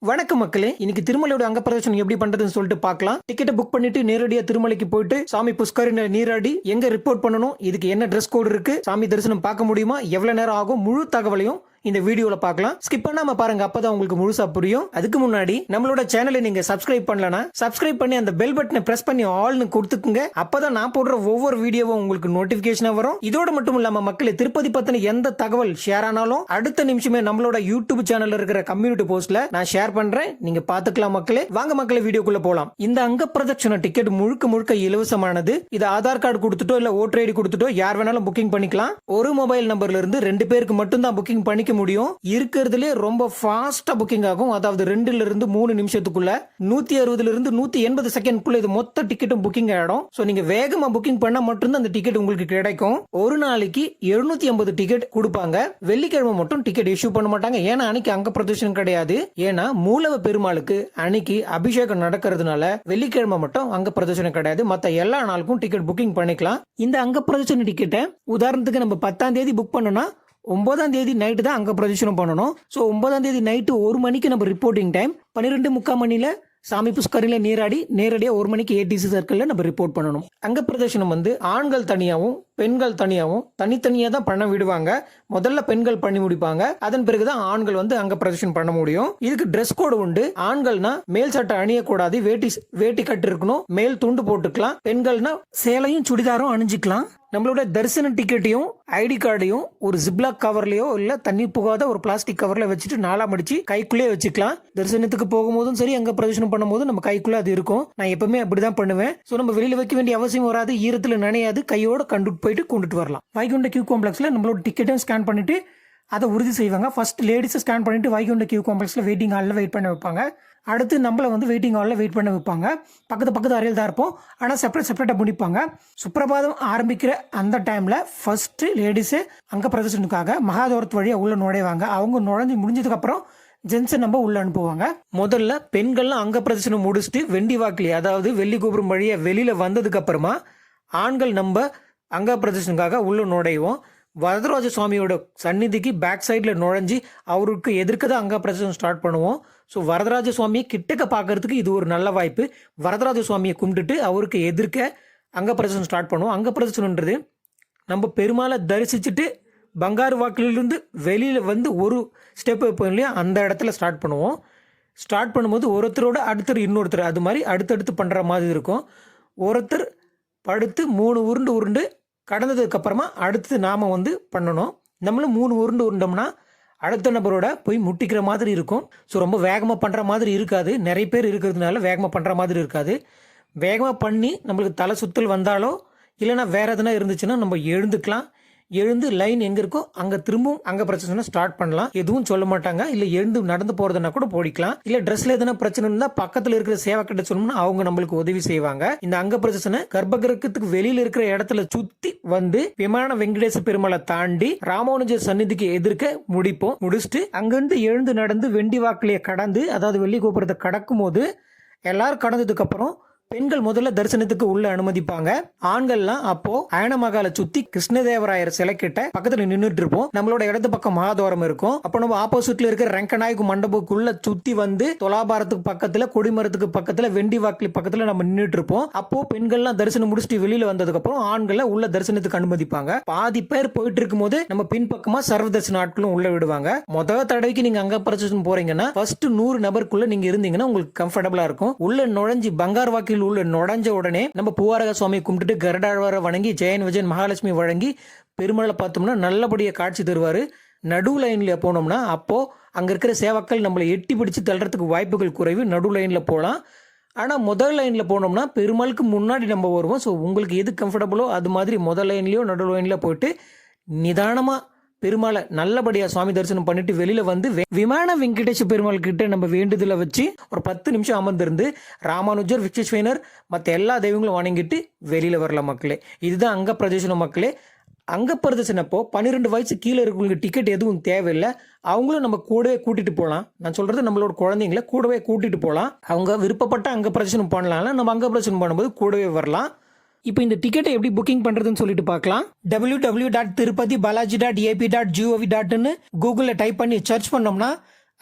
வணக்கம் மக்களே, இன்னைக்கு திருமலையோட அங்கப்பிரதட்சணம் எப்படி பண்றதுன்னு சொல்லிட்டு பார்க்கலாம். டிக்கெட்டை புக் பண்ணிட்டு நேரடியா திருமலைக்கு போயிட்டு சாமி புஷ்கரிணி நீராடி எங்க ரிப்போர்ட் பண்ணணும், இதுக்கு என்ன ட்ரெஸ் கோடு இருக்கு, சாமி தரிசனம் பார்க்க முடியுமா, எவ்வளவு நேரம் ஆகும், முழு தகவலையும் இந்த வீடியோல பார்க்கலாம். ஸ்கிப் பண்ணாம பாருங்க, அப்பதான் உங்களுக்கு முழுசா புரியும். அதுக்கு முன்னாடி நம்மளோட சேனலை நீங்க சப்ஸ்கிரைப் பண்ணலனா சப்ஸ்கிரைப் பண்ணி அந்த பெல் பட்டனை பிரஸ் பண்ணி ஆல்னு கொடுத்துக்குங்க. அப்பதான் நான் போடுற ஒவ்வொரு வீடியோவும் உங்களுக்கு நோட்டிபிகேஷனா வரும். இதோட மட்டும் இல்லாம மக்களே, திருப்பதி பத்தின எந்த தகவல் ஷேர் ஆனாலும் அடுத்த நிமிஷமே நம்மளோட யூடியூப் சேனல்ல இருக்கிற கம்யூனிட்டி போஸ்ட்ல நான் ஷேர் பண்றேன், நீங்க பாத்துக்கலாம். மக்களே வாங்க மக்களே, வீடியோக்குள்ள போலாம். இந்த அங்க பிரதட்சண டிக்கெட் முழுக்க இலவசமானது. இது ஆதார் கார்டு கொடுத்துட்டோ இல்ல ஓட்டர் ஐடி கொடுத்துட்டோ யார் வேணாலும் புக்கிங் பண்ணிக்கலாம். ஒரு மொபைல் நம்பர்ல இருந்து 2 பேருக்கு மட்டும் தான் புக்கிங் பண்ணிக்க முடியும். இருக்கிறதுலே ரொம்ப ஃபாஸ்டா புக்கிங் ஆகும். அதாவது 2 ல இருந்து 3 நிமிஷத்துக்குள்ள 160 ல இருந்து 180 செகண்ட்குள்ள இது மொத்த டிக்கெட்டும் புக்கிங் ஆயிடும். சோ நீங்க வேகமா புக்கிங் பண்ணா மட்டும்தான் அந்த டிக்கெட் உங்களுக்கு கிடைக்கும். ஒரு நாளைக்கு 750 டிக்கெட் கொடுப்பாங்க. வெள்ளிக்கிழமை மட்டும் டிக்கெட் இஷ்யூ பண்ண மாட்டாங்க. ஏன்னா அன்னைக்கு அங்க பிரதட்சணம் கிடையாது. ஏன்னா மூலவ பெருமாளுக்கு அன்னைக்கு அபிஷேகம் நடக்கிறதுனால வெள்ளிக்கிழமை மட்டும் அங்க பிரதட்சணம் கிடையாது. மத்த எல்லா நாளுக்கும் டிக்கெட் புக்கிங் பண்ணிக்கலாம். இந்த அங்க பிரதட்சண டிக்கெட்டை உதாரணத்துக்கு நம்ம 10ஆம் தேதி புக் பண்ணோம்னா 9ஆம் தேதி நைட்டு தான் அங்க பிரதட்சணம் பண்ணணும். ஸோ 9ஆம் தேதி நைட்டு 1 மணிக்கு நம்ம ரிப்போர்ட்டிங் டைம், 12:45 மணில சாமி புஷ்கரில நீராடி நேரடியா 1 மணிக்கு ஏடிசி சர்க்கிள்ல நம்ம ரிப்போர்ட் பண்ணணும். அங்க பிரதட்சணம் ஆண்கள் தனியாவும் பெண்கள் தனியாவும் தனித்தனியா தான் பண்ண விடுவாங்க. முதல்ல பெண்கள் பண்ணி முடிப்பாங்க, அதன் பிறகுதான் ஆண்கள் அங்க பிரதட்சணம் பண்ண முடியும். இதுக்கு ட்ரெஸ் கோடு உண்டு. ஆண்கள்னா மேல் சட்டை அணியக்கூடாது, வேட்டி கட்டு இருக்கணும், மேல் துண்டு போட்டுக்கலாம். பெண்கள்னா சேலையும் சுடிதாரும் அணிஞ்சிக்கலாம். நம்மளோட தரிசன டிக்கெட்டையும் ஐடி கார்டையும் ஒரு ஜிப்லாக் கவர்லயோ இல்ல தண்ணி புகாத ஒரு பிளாஸ்டிக் கவர்ல வச்சுட்டு 4 மடிச்சு கைக்குள்ளே வச்சுக்கலாம். தரிசனத்துக்கு போகும்போதும் சரி, அங்க பிரதட்சணம் பண்ணும்போது நம்ம கைக்குள்ள அது இருக்கும். நான் எப்பவுமே அப்படிதான் பண்ணுவேன். சோ நம்ம வெளியில வைக்க வேண்டிய அவசியம் வராது, ஈரத்துல நனையாது, கையோட கொண்டுட்டு வரலாம். வைகுண்ட கியூ காம்ப்ளெக்ஸ்ல நம்மளோட டிக்கெட்டும் ஸ்கேன் பண்ணிட்டு அதை உறுதி செய்வாங்க. ஃபர்ஸ்ட் லேடிஸ் ஸ்கேன் பண்ணிட்டு வைகுண்ட கியூ காம்ப்ளெக்ஸ்ல வெயிட்டிங் ஹாலில் வெயிட் பண்ண வைப்பாங்க. அடுத்து நம்மள வெயிட்டிங் ஹாலில் வெயிட் பண்ண வைப்பாங்க. பக்கத்து அறையில் தான் இருப்போம், ஆனால் செப்பரேட்டா முடிப்பாங்க. சுப்பிரபாதம் ஆரம்பிக்கிற அந்த டைம்ல ஃபர்ஸ்ட் லேடிஸ் அங்க பிரதர்ஷனுக்காக மகாதோரத்து வழியா உள்ள நுழைவாங்க. அவங்க நுழைஞ்சு முடிஞ்சதுக்கு அப்புறம் ஜென்ஸை நம்ம உள்ள அனுப்புவாங்க. முதல்ல பெண்கள்லாம் அங்க பிரதர்ஷனம் முடிச்சுட்டு வெண்டி வாக்கிலி, அதாவது வெள்ளி கோபுரம் வழியா வெளியில வந்ததுக்கு அப்புறமா ஆண்கள் நம்ம அங்க பிரதர்ஷனுக்காக உள்ள நுழைவோம். வரதராஜ சுவாமியோட சந்நிதிக்கு பேக் சைட்ல நுழைஞ்சி அவருக்கு எதிர்க்க தான் அங்க பிரதட்சணம் ஸ்டார்ட் பண்ணுவோம். ஸோ வரதராஜ சுவாமியை கிட்டக்க பார்க்கறதுக்கு இது ஒரு நல்ல வாய்ப்பு. வரதராஜ சுவாமியை கும்பிட்டுட்டு அவருக்கு எதிர்க்க அங்க பிரதட்சணம் ஸ்டார்ட் பண்ணுவோம். அங்க பிரதட்சணம்ன்றது நம்ம பெருமாளை தரிசிச்சுட்டு பங்காரு வாக்கிலிருந்து வெளியில ஒரு ஸ்டெப் வைப்போம் இல்லையா, அந்த இடத்துல ஸ்டார்ட் பண்ணுவோம். ஸ்டார்ட் பண்ணும்போது ஒருத்தரோட அடுத்தர் இன்னொருத்தர் அது மாதிரி அடுத்தடுத்து பண்ற மாதிரி இருக்கும். ஒருத்தர் படுத்து 3 உருண்டு கடந்ததுக்கு அப்புறமா அடுத்து நாம பண்ணணும். நம்மளும் 3 உருண்டோம்னா அடுத்த நபரோட போய் முட்டிக்கிற மாதிரி இருக்கும். ஸோ ரொம்ப வேகமா பண்ற மாதிரி இருக்காது. நிறைய பேர் இருக்கிறதுனால வேகமா பண்ற மாதிரி இருக்காது. வேகமா பண்ணி நம்மளுக்கு தலை சுத்தல் வந்தாலோ இல்லைன்னா வேற எதுனா இருந்துச்சுன்னா நம்ம எழுந்துக்கலாம். எழுந்து லைன் எங்க இருக்கோ அங்க திரும்பவும் அங்க பிரச்சனை ஸ்டார்ட் பண்ணலாம். எதுவும் சொல்ல மாட்டாங்க. இல்ல எழுந்து நடந்து போறதுனா கூட போடிக்கலாம். இல்ல ட்ரெஸ்ல எதனா பிரச்சனை இருந்தா பக்கத்துல இருக்கிற சேவை கிட்ட சொல்லணும்னா அவங்க நம்மளுக்கு உதவி செய்வாங்க. இந்த அங்க பிரச்சனை கர்ப்பகிரகத்துக்கு வெளியில இருக்கிற இடத்துல சுத்தி விமான வெங்கடேச பெருமாளை தாண்டி ராமானுஜர் சந்நிதிக்கு எதிர்க்க முடிச்சுட்டு அங்கிருந்து எழுந்து நடந்து வெண்டி வாக்கிலேயே கடந்து, அதாவது வெள்ளி கோபுரத்தை கடக்கும் போது எல்லாரும் கடந்ததுக்கு அப்புறம் பெண்கள் முதல்ல தரிசனத்துக்கு உள்ள அனுமதிப்பாங்க. ஆண்கள்லாம் அப்போ அயனமகால சுத்தி கிருஷ்ணதேவராயர் சிலை கிட்ட பக்கத்துல நின்றுட்டு இருப்போம். நம்மளோட இடது பக்கம் மகாதோரம் இருக்கும். அப்போ நம்ம ஆப்போசிட்ல இருக்கிற ரங்கநாயக்கு மண்டபத்துக்குள்ள சுத்தி துலாபாரத்துக்கு பக்கத்துல, கொடிமரத்துக்கு பக்கத்துல, வெண்டி வாக்கிலி பக்கத்துல நம்ம நின்றுட்டு இருப்போம். அப்போ பெண்கள்லாம் தரிசனம் முடிச்சுட்டு வெளியில வந்ததுக்கு அப்புறம் ஆண்களை உள்ள தரிசனத்துக்கு அனுமதிப்பாங்க. பாதி பேர் போயிட்டு இருக்கும் போது நம்ம பின்பக்கமா சர்வ தரிசன ஆட்களும் உள்ள விடுவாங்க. முதல் தடவைக்கு நீங்க அங்க பிரதட்சணம் போறீங்கன்னா ஃபர்ஸ்ட் 100 நபருக்குள்ள நீங்க இருந்தீங்கன்னா உங்களுக்கு கம்ஃபர்டபுளா இருக்கும். உள்ள நுழைஞ்சு பங்கார் வாக்கில் உள்ள நுழைஞ்ச உடனே நம்ம பூவாரக சுவாமியை கும்பிட்டுட்டு கருடாழ்வார வணங்கி ஜெயன் விஜயன் மகாலட்சுமி வழங்கி பெருமாளை பார்த்தோம்னா நல்லபடியா காட்சி தருவாரு. நடு லைன்ல போனோம்னா அப்போ அங்க இருக்கிற சேவக்கள் நம்மளை எட்டி பிடிச்சு தள்ளுறதுக்கு வாய்ப்புகள் குறைவு. நடு லைன்ல போகலாம். ஆனா முதல் லைன்ல போனோம்னா பெருமாளுக்கு முன்னாடி நம்ம வருவோம். ஸோ உங்களுக்கு எது கம்ஃபர்டபுளோ அது மாதிரி முதல் லைன்லயோ நடு லைன்ல போயிட்டு நிதானமா பெருமாளை நல்லபடியா சுவாமி தரிசனம் பண்ணிட்டு வெளியில விமான வெங்கடேஷ பெருமாள் கிட்ட நம்ம வேண்டுதலை வச்சு ஒரு 10 நிமிஷம் அமர்ந்திருந்து ராமானுஜர், விஸ்வேஸ்வரர் மற்ற எல்லா தெய்வங்களும் வணங்கிட்டு வெளியில வரலாம் மக்களே. இதுதான் அங்க பிரதட்சணம் மக்களே. அங்க பிரதட்சணப்போ 12 வயசு கீழே இருக்கவங்களுக்கு டிக்கெட் எதுவும் தேவையில்லை. அவங்களும் நம்ம கூடவே கூட்டிட்டு போகலாம். நான் சொல்றது நம்மளோட குழந்தைங்களை கூடவே கூட்டிட்டு போகலாம். அவங்க விருப்பப்பட்ட அங்க பிரதட்சணம் பண்ணலாம். நம்ம அங்க பிரதட்சணம் பண்ணும்போது கூடவே வரலாம். இப்போ இந்த டிக்கெட்டை எப்படி புக்கிங் பண்றதுன்னு சொல்லிட்டு பார்க்கலாம். www.tirupathi.balaji.ap.gov.in கூகுள்ல டைப் பண்ணி சர்ச் பண்ணோம்னா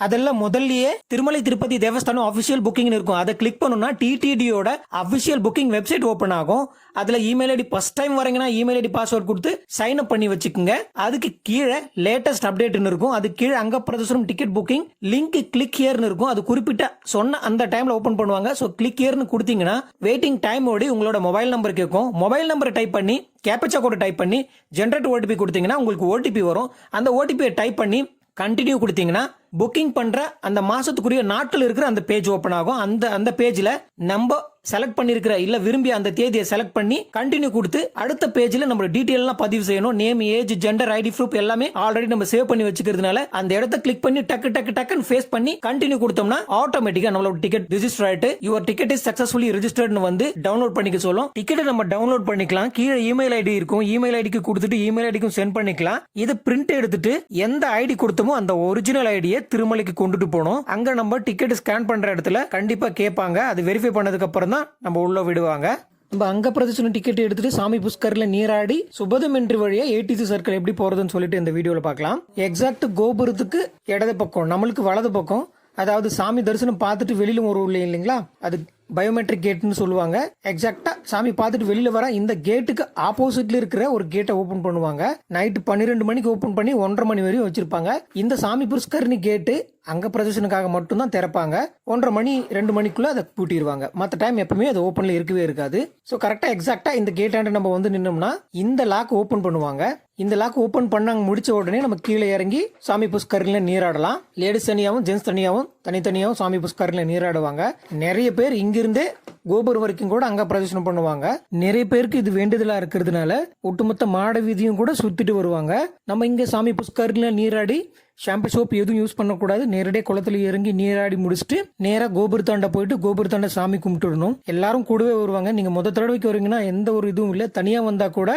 அதெல்லாம் முதல்லயே திருமலை திருப்பதி தேவஸ்தானம் அபிஷியல் புக்கிங் இருக்கும். அதை கிளிக் பண்ணோம்னா டிடிடியோட அபிஷியல் புக்கிங் வெப்சைட் ஓபன் ஆகும். அதுல இமெயில் ஐடி ஃபர்ஸ்ட் டைம் வரீங்கன்னா இமெயில் ஐடி பாஸ்வேர்ட் கொடுத்து சைன் அப் பண்ணி வச்சுக்கோங்க. அதுக்கு கீழே லேட்டஸ்ட் அப்டேட்னு இருக்கும். அது கீழே அங்கப்பிரதர்ஷனம் டிக்கெட் புக்கிங் லிங்க் கிளிக் ஹியர்னு இருக்கும். அது குறிப்பிட்ட சொன்ன அந்த டைம்ல ஓபன் பண்ணுவாங்க. ஸோ கிளிக் ஹியர்னு கொடுத்தீங்கன்னா வெயிட்டிங் டைம் ஓடி உங்களோட மொபைல் நம்பர் கேட்கும். மொபைல் நம்பரை டைப் பண்ணி கேப்சா கோட் டைப் பண்ணி ஜெனரேட் ஓடிபி கொடுத்தீங்கன்னா உங்களுக்கு ஓடிபி வரும். அந்த ஓடிபியை டைப் பண்ணி கண்டினியூ கொடுத்தீங்கன்னா புக்கிங் பண்ற அந்த மாசத்துக்குரிய நாட்கள் இருக்கிற அந்த பேஜ் ஓபன் ஆகும். அந்த பேஜ்ல நம்ம செலக்ட் பண்ணிருக்கிற இல்ல விரும்பிய அந்த தேதியை செலக்ட் பண்ணி கண்டினியூ கொடுத்து அடுத்த பேஜ்ல நம்ம டீடைல் எல்லாம் பதிவு செய்யணும். Name, age, gender, ID proof எல்லாமே ஆல்ரெடி நம்ம சேவ் பண்ணி வச்சுக்கிறதுனால அந்த இடத்தை கிளிக் பண்ணி டக்குன்னு ஃபேஸ் பண்ணி கண்டினியூ கொடுத்தோம்னா ஆட்டோமேட்டிக்கா நம்மளோட டிக்கெட் ரிஜிஸ்டர் ஆயிட்டு யுவர் டிக்கெட் இஸ் சக்சஸ்ஃபுல்லி ரிஜிஸ்டர்ட்னு வந்து டவுன்லோட் பண்ணிக்க சொல்லும். டிக்கெட்டை நம்ம டவுன்லோட் பண்ணிக்கலாம். கீழே இமெயில் ஐடி இருக்கும். இமெயில் ஐடிக்கு கொடுத்துட்டு இமெயில் ஐடிக்கும் சென்ட் பண்ணிக்கலாம். இது பிரிண்ட் எடுத்துட்டு எந்த ஐடி கொடுத்தோமோ அந்த ஒரிஜினல் ஐடியை திருமலைக்கு கொண்டுட்டு போனோம். அங்க நம்ம டிக்கெட் ஸ்கேன் பண்ற இடத்துல கண்டிப்பா கேட்பாங்க. அது வெரிஃபை பண்ணதுக்கு அப்புறம் தான் நம்ம உள்ள விடுவாங்க. நம்ம அங்கப்பிரதர்ஷனம் டிக்கெட் எடுத்துட்டு சாமி புஷ்கர்ல நீராடி சுபதம் என்று வழியா ஏடிசி சர்க்கிள் எப்படி போறதுன்னு சொல்லிட்டு இந்த வீடியோல பார்க்கலாம். எக்ஸாக்ட் கோபுரத்துக்கு இடது பக்கம், நம்மளுக்கு வலது பக்கம், அதாவது சாமி தரிசனம் பார்த்துட்டு வெளியில ஒரு உள்ள இல்லைங்களா, அது பயோமெட்ரிக் கேட்னு சொல்லுவாங்க. எக்ஸாக்டா சாமி பார்த்துட்டு வெளியில வர இந்த கேட்டுக்கு ஆப்போசிட்ல இருக்கிற ஒரு கேட்டை ஓபன் பண்ணுவாங்க. நைட்டு 12 மணிக்கு ஓபன் பண்ணி 1:30 மணி வரையும் வச்சிருப்பாங்க. இந்த சாமி புஷ்கரணி கேட்டு அங்க பிரதர்ஷனுக்காக மட்டும்தான் திறப்பாங்க. 1:30 மணி 2 மணிக்குள்ள அதை பூட்டிடுவாங்க. மற்ற டைம் எப்பவுமே அது ஓப்பன்ல இருக்கவே இருக்காது. ஸோ கரெக்டா எக்ஸாக்டா இந்த கேட்டாண்ட நம்ம வந்து நின்னோம்னா இந்த லாக் ஓபன் பண்ணுவாங்க. இந்த லாக் ஓபன் பண்ணாங்க முடிச்ச உடனே நம்ம கீழே இறங்கி சாமி புஷ்கரில நீராடலாம். லேடிஸ் தனியாவும் ஜென்ஸ் தனியாவும் தனித்தனியாவும் சாமி புஷ்கரில நீராடுவாங்க. நிறைய பேர் இங்கிருந்தே கோபுரம் வரைக்கும் கூட அங்க பிரதர்ஷனம் பண்ணுவாங்க. நிறைய பேருக்கு இது வேண்டுதலா இருக்கிறதுனால ஒட்டுமொத்த மாட வீதியும் கூட சுத்திட்டு வருவாங்க. நம்ம இங்க சாமி புஷ்கரில நீராடி ஷாம்பு சோப் எதுவும் யூஸ் பண்ணக்கூடாது. நேரடியாக குளத்துல இறங்கி நீராடி முடிச்சுட்டு நேராக கோபுரத்தாண்ட போயிட்டு கோபுரத்தாண்ட சாமி கும்பிட்டுடணும். எல்லாரும் கூடவே வருவாங்க. நீங்க முத தடவைக்கு வரீங்கன்னா எந்த ஒரு இதுவும் இல்லை. தனியா வந்தா கூட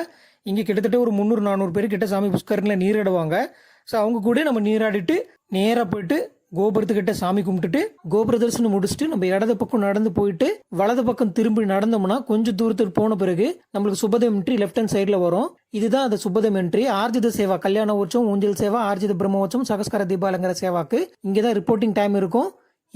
இங்க கிட்டத்தட்ட ஒரு 300-400 பேர் கிட்ட சாமி புஷ்கரில நீராடுவாங்க. ஸோ அவங்க கூட நம்ம நீராடிட்டு நேராக போயிட்டு கோபுரத்துக்கிட்ட சாமி கும்பிட்டுட்டு கோபுர தரிசனம் முடிச்சுட்டு நம்ம இடது பக்கம் நடந்து போயிட்டு வலது பக்கம் திரும்பி நடந்தோம்னா கொஞ்சம் தூரத்துக்கு போன பிறகு நம்மளுக்கு சுபதம் என்ட்ரி லெஃப்ட் ஹேண்ட் சைட்ல வரும். இதுதான் அந்த சுபதம் என்ட்ரி. ஆர்ஜித சேவா, கல்யாண உற்சவம், ஊஞ்சல் சேவா, ஆர்ஜித பிரம்மோற்சவம், சகஸ்கர தீபாலங்கர சேவாக்கு இங்கதான் ரிப்போர்ட்டிங் டைம் இருக்கும்.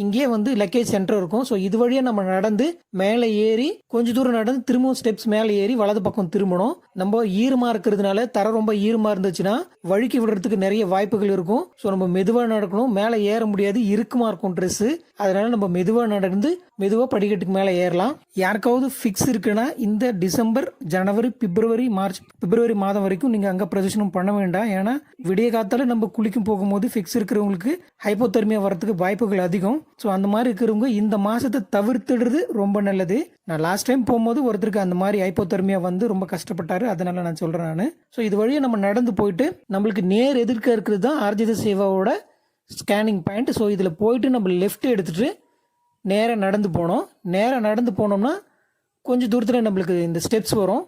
இங்கேயே வந்து லக்கேஜ் சென்டர் இருக்கும். ஸோ இது வழியா நம்ம நடந்து மேலே ஏறி கொஞ்ச தூரம் நடந்து திரும்பவும் ஸ்டெப்ஸ் மேலே ஏறி வலது பக்கம் திரும்பணும். நம்ம ஈரமா இருக்கிறதுனால தர ரொம்ப ஈரமா இருந்துச்சுன்னா வழுக்கி விடுறதுக்கு நிறைய வாய்ப்புகள் இருக்கும். ஸோ நம்ம மெதுவா நடக்கணும். மேலே ஏற முடியாது, இறுக்கமா இருக்கும் ட்ரெஸ். அதனால நம்ம மெதுவா நடந்து மெதுவா படிக்கட்டுக்கு மேலே ஏறலாம். யாருக்காவது ஃபிக்ஸ் இருக்குன்னா இந்த டிசம்பர், ஜனவரி, பிப்ரவரி, மார்ச், பிப்ரவரி மாதம் வரைக்கும் நீங்க அங்க பிரதர்ஷனம் பண்ண வேண்டாம். ஏன்னா விடிய காத்தால நம்ம குளிக்கும் போகும்போது ஃபிக்ஸ் இருக்கிறவங்களுக்கு ஹைப்போதெர்மியா வரதுக்கு வாய்ப்புகள் அதிகம். ஸோ அந்த மாதிரி இருக்கிறவங்க இந்த மாசத்தை தவிர்த்துடுறது ரொம்ப நல்லது. நான் லாஸ்ட் டைம் போகும்போது ஒருத்தருக்கு அந்த மாதிரி ஹைப்போதெர்மியா வந்து ரொம்ப கஷ்டப்பட்டாரு. அதனால நான் சொல்றேன் நான். ஸோ இது வழியா நம்ம நடந்து போயிட்டு நம்மளுக்கு நேர் எதிர்க்க இருக்கிறது தான் ஆர்ஜித சேவாவோட ஸ்கேனிங் பாயிண்ட். ஸோ இதுல போயிட்டு நம்ம லெஃப்ட் எடுத்துட்டு நேராக நடந்து போனோம். நேராக நடந்து போனோம்னா கொஞ்சம் தூரத்தில் நம்மளுக்கு இந்த ஸ்டெப்ஸ் வரும்.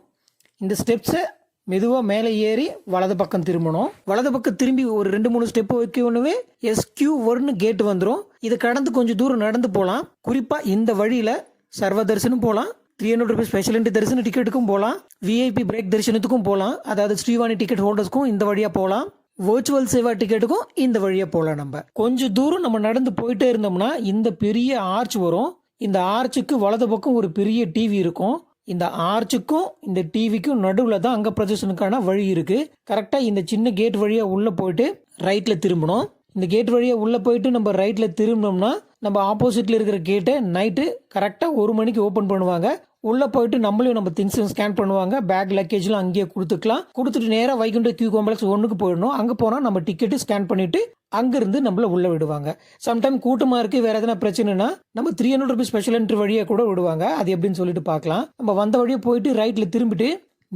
இந்த ஸ்டெப்ஸை மெதுவாக மேலே ஏறி வலது பக்கம் திரும்பணும். வலது பக்கம் திரும்பி ஒரு 2-3 ஸ்டெப் வைக்கணுமே SQ1 கேட் வந்துடும். இதை கடந்து கொஞ்சம் தூரம் நடந்து போகலாம். குறிப்பாக இந்த வழியில் சர்வ தரிசனம் போகலாம், 300 ரூபீஸ் ஸ்பெஷல் என்ட்ரி தரிசன டிக்கெட்டுக்கும் போகலாம், VIP பிரேக் தரிசனத்துக்கும் போகலாம். அதாவது ஸ்ரீவாணி டிக்கெட் ஹோல்டர்ஸ்க்கும் இந்த வழியாக போகலாம். வர்ச்சுவல் சேவா டிக்கெட்டுக்கும் இந்த வழியா போகலாம். நம்ம கொஞ்சம் தூரம் நம்ம நடந்து போயிட்டே இருந்தோம்னா இந்த பெரிய ஆர்ச் வரும். இந்த ஆர்ச்சுக்கு வலது பக்கம் ஒரு பெரிய டிவி இருக்கும். இந்த ஆர்ச்சுக்கும் இந்த டிவிக்கும் நடுவில் தான் அங்க பிரதர்ஷனுக்கான வழி இருக்கு. கரெக்டா இந்த சின்ன கேட் வழியா உள்ள போயிட்டு ரைட்ல திரும்பணும். இந்த கேட் வழியா உள்ள போயிட்டு நம்ம ரைட்ல திரும்பினோம்னா நம்ம ஆப்போசிட்ல இருக்கிற கேட்டை நைட்டு கரெக்டா 1 மணிக்கு ஓபன் பண்ணுவாங்க. உள்ள போயிட்டு நம்மளையும் நம்ம திங்ஸ் ஸ்கேன் பண்ணுவாங்க. பேக் லக்கேஜ்லாம் அங்கேயே கொடுத்துக்கலாம். கொடுத்துட்டு நேராக வைகுண்ட கியூ காம்ப்ளெக்ஸ் 1க்கு போயிடணும். அங்கே போனால் நம்ம டிக்கெட்டு ஸ்கேன் பண்ணிட்டு அங்கிருந்து நம்மள உள்ள விடுவாங்க. சம்டைம் கூட்டமா இருக்கு, வேற எதனா பிரச்சனைனா நம்ம 300 ரூபீஸ் ஸ்பெஷல் என்ட்ரி வழியா கூட விடுவாங்க. அது எப்படின்னு சொல்லிட்டு பார்க்கலாம். நம்ம வந்த வழியா போயிட்டு ரைட்ல திரும்பிட்டு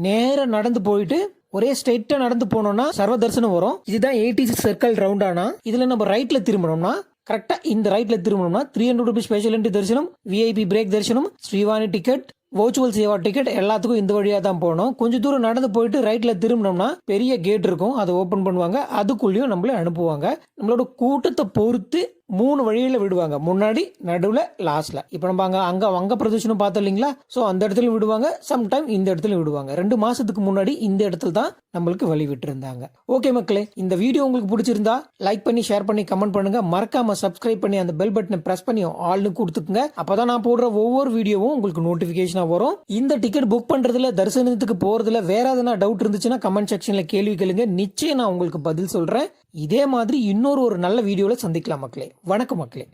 நேரா நடந்து போயிட்டு ஒரே ஸ்ட்ரெயிட்டா நடந்து போனோம்னா சர்வ தரிசனம் வரும். இதுதான் 86 சர்க்கிள் ரவுண்டானா. இதுல நம்ம ரைட்ல திரும்பணும்னா கரெக்டா இந்த ரைட்ல திரும்பணும்னா 300 ரூபீஸ் ஸ்பெஷல் என்ட்ரி தரிசனம், VIP பிரேக் தரிசனம், Srivani ticket, virtual Seva ticket எல்லாத்துக்கும் இந்த வழியா தான் போகணும். கொஞ்சம் தூரம் நடந்து போயிட்டு ரைட்ல திரும்பினோம்னா பெரிய கேட் இருக்கும். அதை ஓபன் பண்ணுவாங்க. அதுக்குள்ளேயும் நம்மள அனுப்புவாங்க. நம்மளோட கூட்டத்தை பொறுத்து 3 வழியில விடுவாங்க, முன்னாடி, நடுவுல, லாஸ்ட்ல. இப்ப நம்ம அங்க பிரதட்சணம் பார்த்தோம் இல்லைங்களா, சோ அந்த இடத்துல விடுவாங்க, சம்டைம் இந்த இடத்துல விடுவாங்க. 2 மாசத்துக்கு முன்னாடி இந்த இடத்துல தான் நம்மளுக்கு வழி விட்டு இருந்தாங்க. ஓகே மக்களே, இந்த வீடியோ உங்களுக்கு பிடிச்சிருந்தா லைக் பண்ணி, ஷேர் பண்ணி, கமெண்ட் பண்ணுங்க. மறக்காம சப்ஸ்கிரைப் பண்ணி அந்த பெல் பட்டனை பிரஸ் பண்ணி ஆல்னு கொடுத்துக்குங்க. அப்பதான் நான் போடுற ஒவ்வொரு வீடியோவும் உங்களுக்கு நோட்டிபிகேஷனா வரும். இந்த டிக்கெட் புக் பண்றதுல, தரிசனத்துக்கு போறதுல வேற எதனா டவுட் இருந்துச்சுன்னா கமெண்ட் செக்ஷன்ல கேள்வி கேளுங்க. நிச்சயம் நான் உங்களுக்கு பதில் சொல்றேன். இதே மாதிரி இன்னொரு நல்ல வீடியோல சந்திக்கலாம் மக்களே. வணக்கம் மக்களே.